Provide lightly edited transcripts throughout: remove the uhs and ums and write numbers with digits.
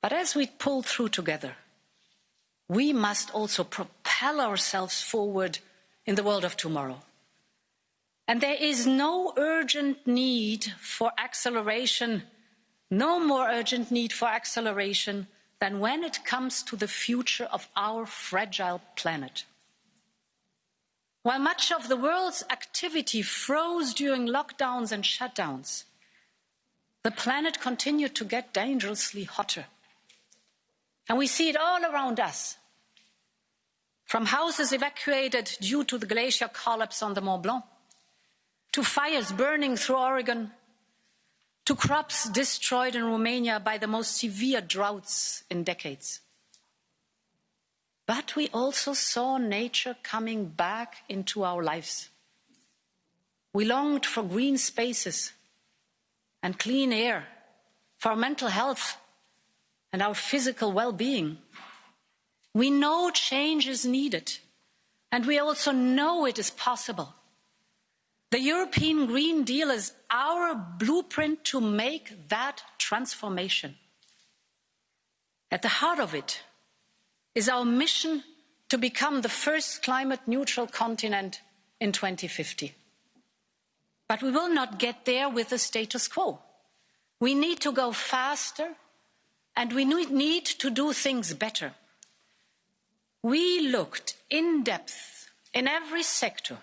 But as we pull through together, we must also propel ourselves forward in the world of tomorrow. And there is no urgent need for acceleration, no more urgent need for acceleration than when it comes to the future of our fragile planet. While much of the world's activity froze during lockdowns and shutdowns, the planet continued to get dangerously hotter. And we see it all around us. From houses evacuated due to the glacier collapse on the Mont Blanc, to fires burning through Oregon, to crops destroyed in Romania by the most severe droughts in decades. But we also saw nature coming back into our lives. We longed for green spaces and clean air, for our mental health and our physical well-being. We know change is needed, and we also know it is possible. The European Green Deal is our blueprint to make that transformation. At the heart of it is our mission to become the first climate-neutral continent in 2050. But we will not get there with the status quo. We need to go faster, and we need to do things better. We looked in depth in every sector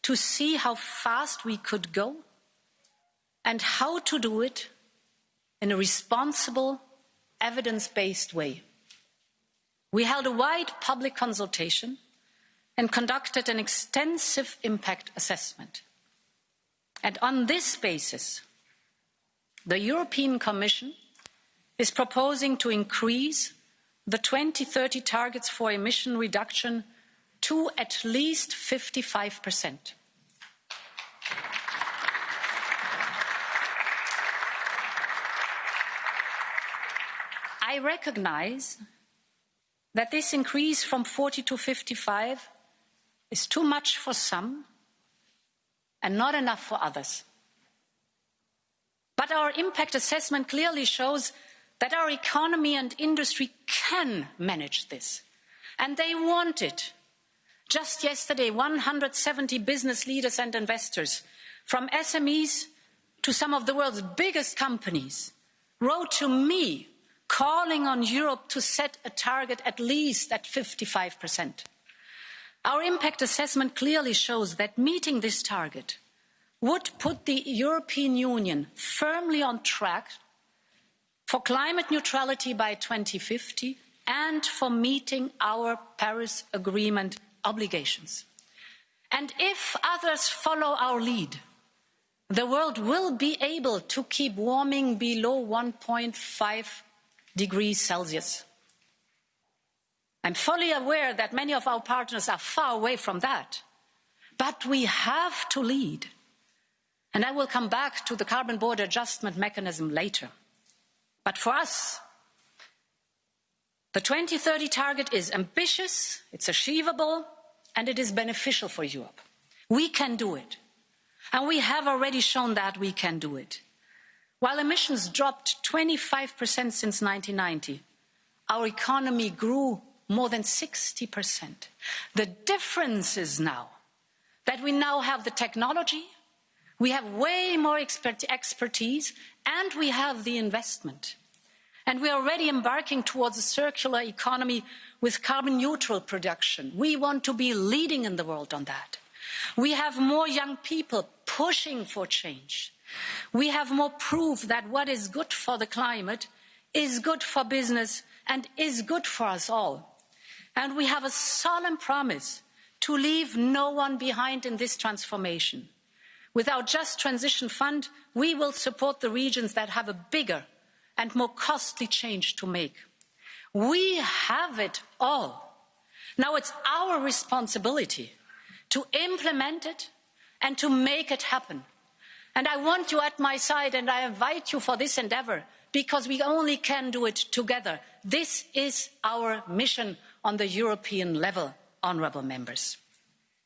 to see how fast we could go and how to do it in a responsible, evidence-based way. We held a wide public consultation and conducted an extensive impact assessment. And on this basis, the European Commission is proposing to increase the 2030 targets for emission reduction to at least 55%. I recognize that this increase from 40 to 55 is too much for some and not enough for others. But our impact assessment clearly shows that our economy and industry can manage this, and they want it. Just yesterday, 170 business leaders and investors, from SMEs to some of the world's biggest companies, wrote to me calling on Europe to set a target at least at 55%. Our impact assessment clearly shows that meeting this target would put the European Union firmly on track for climate neutrality by 2050 and for meeting our Paris Agreement obligations. And if others follow our lead, the world will be able to keep warming below 1.5 degrees Celsius. I'm fully aware that many of our partners are far away from that, but we have to lead. And I will come back to the carbon border adjustment mechanism later. But for us, the 2030 target is ambitious, it's achievable, and it is beneficial for Europe. We can do it. And we have already shown that we can do it. While emissions dropped 25% since 1990, our economy grew more than 60%. The difference is now that we now have the technology, we have way more expertise, and we have the investment. And we are already embarking towards a circular economy with carbon neutral production. We want to be leading in the world on that. We have more young people pushing for change. We have more proof that what is good for the climate is good for business and is good for us all. And we have a solemn promise to leave no one behind in this transformation. With our Just Transition Fund, we will support the regions that have a bigger and more costly change to make. We have it all. Now it's our responsibility to implement it and to make it happen. And I want you at my side, and I invite you for this endeavour, because we only can do it together. This is our mission on the European level, honourable members.